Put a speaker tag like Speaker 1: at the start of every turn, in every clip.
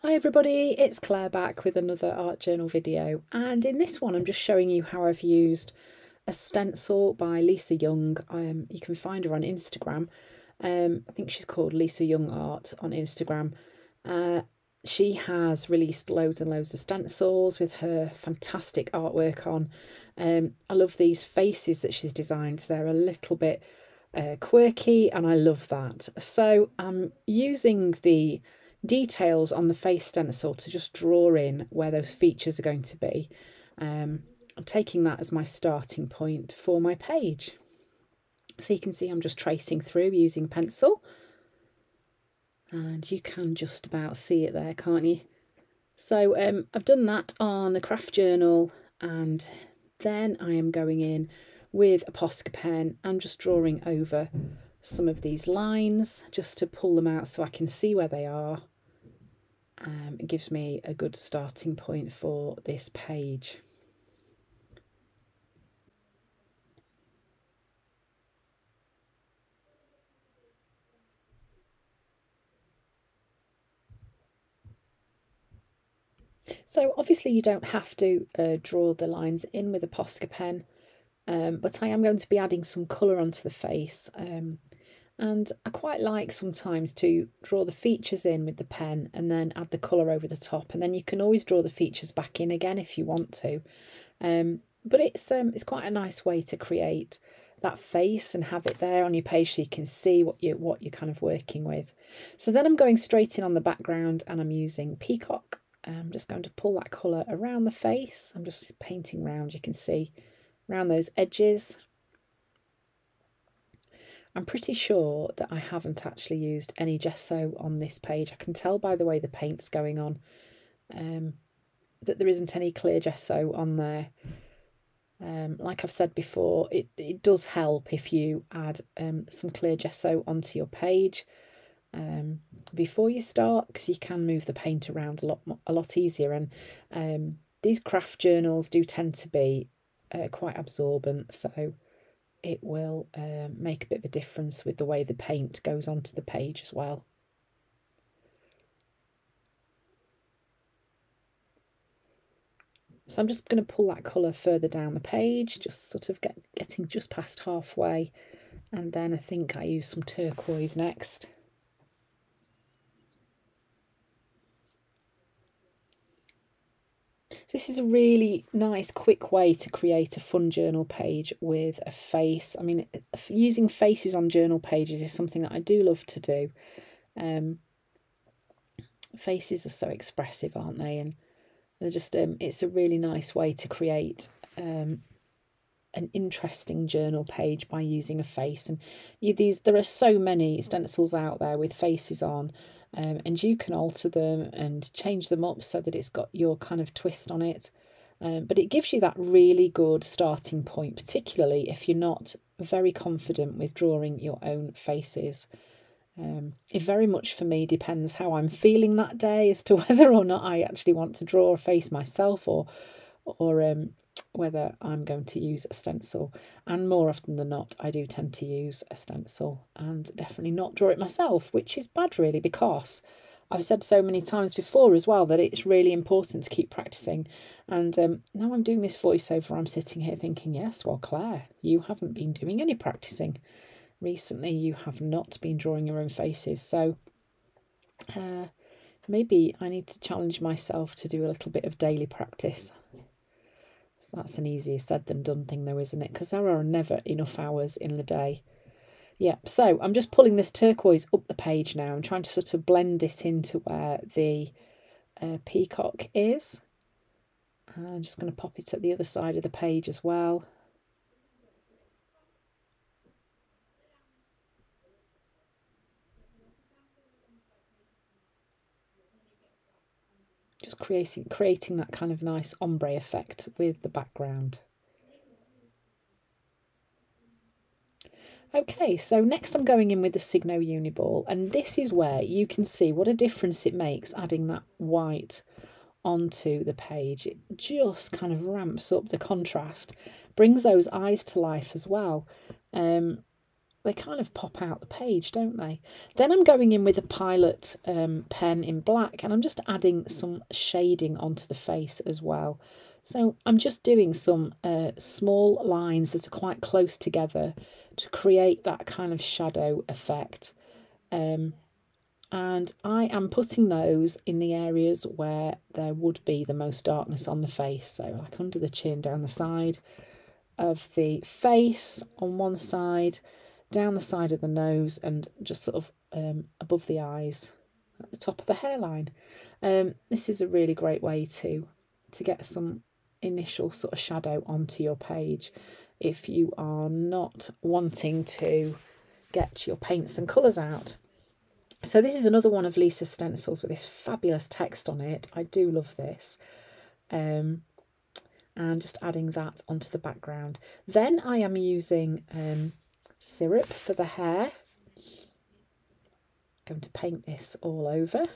Speaker 1: Hi everybody, it's Claire back with another art journal video, and in this one I'm just showing you how I've used a stencil by Lisa Young. You can find her on Instagram. I think she's called Lisa Young Art on Instagram. She has released loads and loads of stencils with her fantastic artwork on. I love these faces that she's designed. They're a little bit quirky and I love that. So I'm using the details on the face stencil to just draw in where those features are going to be. I'm taking that as my starting point for my page. So you can see I'm just tracing through using pencil, and you can just about see it there, can't you? So I've done that on a craft journal, and then I am going in with a Posca pen and just drawing over some of these lines just to pull them out so I can see where they are. It gives me a good starting point for this page. So obviously you don't have to draw the lines in with a Posca pen, but I am going to be adding some colour onto the face. And I quite like sometimes to draw the features in with the pen and then add the colour over the top, and then you can always draw the features back in again if you want to. But it's quite a nice way to create that face and have it there on your page so you can see what you're kind of working with. So then I'm going straight in on the background and I'm using Peacock. I'm just going to pull that colour around the face. I'm just painting round, you can see, around those edges. I'm pretty sure that I haven't actually used any gesso on this page. I can tell by the way the paint's going on that there isn't any clear gesso on there. Like I've said before, it does help if you add some clear gesso onto your page before you start, because you can move the paint around a lot easier. And these craft journals do tend to be quite absorbent, so it will make a bit of a difference with the way the paint goes onto the page as well. So I'm just going to pull that colour further down the page, just sort of getting just past halfway, and then I think I use some turquoise next. This is a really nice, quick way to create a fun journal page with a face. I mean, using faces on journal pages is something that I do love to do. Faces are so expressive, aren't they? And they're just, it's a really nice way to create an interesting journal page by using a face. And there are so many stencils out there with faces on. And you can alter them and change them up so that it's got your kind of twist on it. But it gives you that really good starting point, particularly if you're not very confident with drawing your own faces. It very much for me depends how I'm feeling that day as to whether or not I actually want to draw a face myself or whether I'm going to use a stencil. And more often than not, I do tend to use a stencil and definitely not draw it myself, which is bad really, because I've said so many times before as well that it's really important to keep practicing. And now I'm doing this voiceover, I'm sitting here thinking, yes, well, Claire, you haven't been doing any practicing recently. You have not been drawing your own faces. So maybe I need to challenge myself to do a little bit of daily practice. So that's an easier said than done thing though, isn't it? Because there are never enough hours in the day. Yeah, so I'm just pulling this turquoise up the page now and trying to sort of blend it into where the peacock is. I'm just going to pop it at the other side of the page as well. Just creating that kind of nice ombre effect with the background. Okay, so next I'm going in with the Signo Uniball, and this is where you can see what a difference it makes adding that white onto the page. It just kind of ramps up the contrast, brings those eyes to life as well. they kind of pop out the page, don't they? Then I'm going in with a Pilot pen in black, and I'm just adding some shading onto the face as well. So I'm just doing some small lines that are quite close together to create that kind of shadow effect. And I am putting those in the areas where there would be the most darkness on the face. So like under the chin, down the side of the face on one side, down the side of the nose, and just sort of above the eyes at the top of the hairline. This is a really great way to get some initial sort of shadow onto your page if you are not wanting to get your paints and colours out. So this is another one of Lisa's stencils with this fabulous text on it. I do love this. And just adding that onto the background. Then I am using syrup for the hair. I'm going to paint this all over.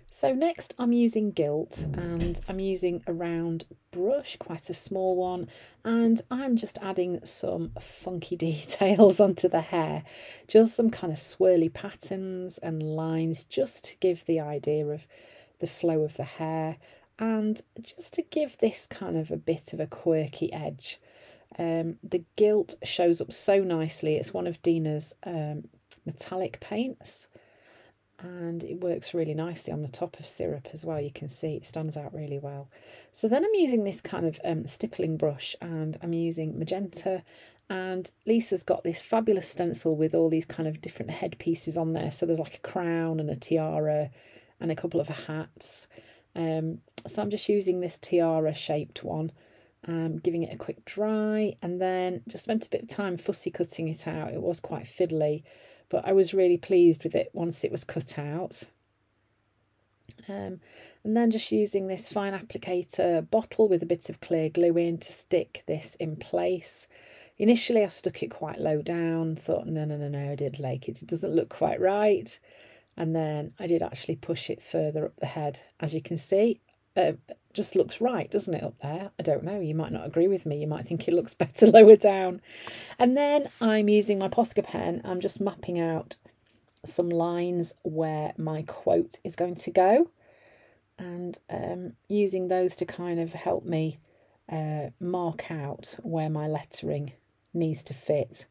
Speaker 1: So next I'm using gilt, and I'm using a round brush, quite a small one, and I'm just adding some funky details onto the hair, just some kind of swirly patterns and lines, just to give the idea of the flow of the hair and just to give this kind of a bit of a quirky edge. The gilt shows up so nicely. It's one of Dina's metallic paints, and it works really nicely on the top of syrup as well. You can see it stands out really well. So then I'm using this kind of stippling brush, and I'm using magenta, and Lisa's got this fabulous stencil with all these kind of different headpieces on there. So there's like a crown and a tiara and a couple of hats. So I'm just using this tiara shaped one, giving it a quick dry, and then just spent a bit of time fussy cutting it out. It was quite fiddly, but I was really pleased with it once it was cut out. And then just using this fine applicator bottle with a bit of clear glue in to stick this in place. Initially I stuck it quite low down, thought no, I didn't like it, it doesn't look quite right. And then I did actually push it further up the head. As you can see, just looks right, doesn't it, up there? I don't know, you might not agree with me, you might think it looks better lower down. And then I'm using my Posca pen, I'm just mapping out some lines where my quote is going to go, and using those to kind of help me mark out where my lettering needs to fit.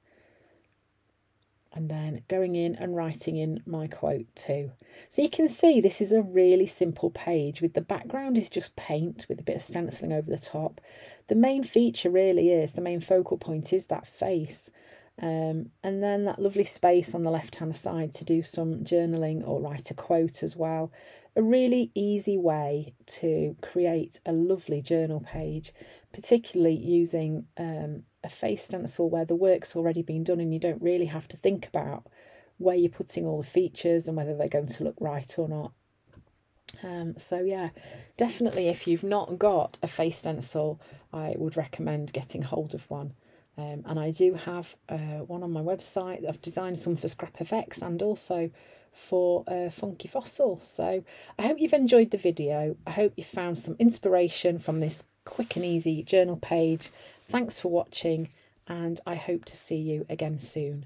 Speaker 1: And then going in and writing in my quote too. So you can see this is a really simple page, with the background is just paint with a bit of stenciling over the top. The main feature really is, the main focal point is that face. And then that lovely space on the left hand side to do some journaling or write a quote as well. A really easy way to create a lovely journal page, particularly using a face stencil where the work's already been done and you don't really have to think about where you're putting all the features and whether they're going to look right or not. So yeah, definitely if you've not got a face stencil, I would recommend getting hold of one. And I do have one on my website. I've designed some for Scrap FX and also for Funky Fossil. So I hope you've enjoyed the video. I hope you found some inspiration from this quick and easy journal page. Thanks for watching, and I hope to see you again soon.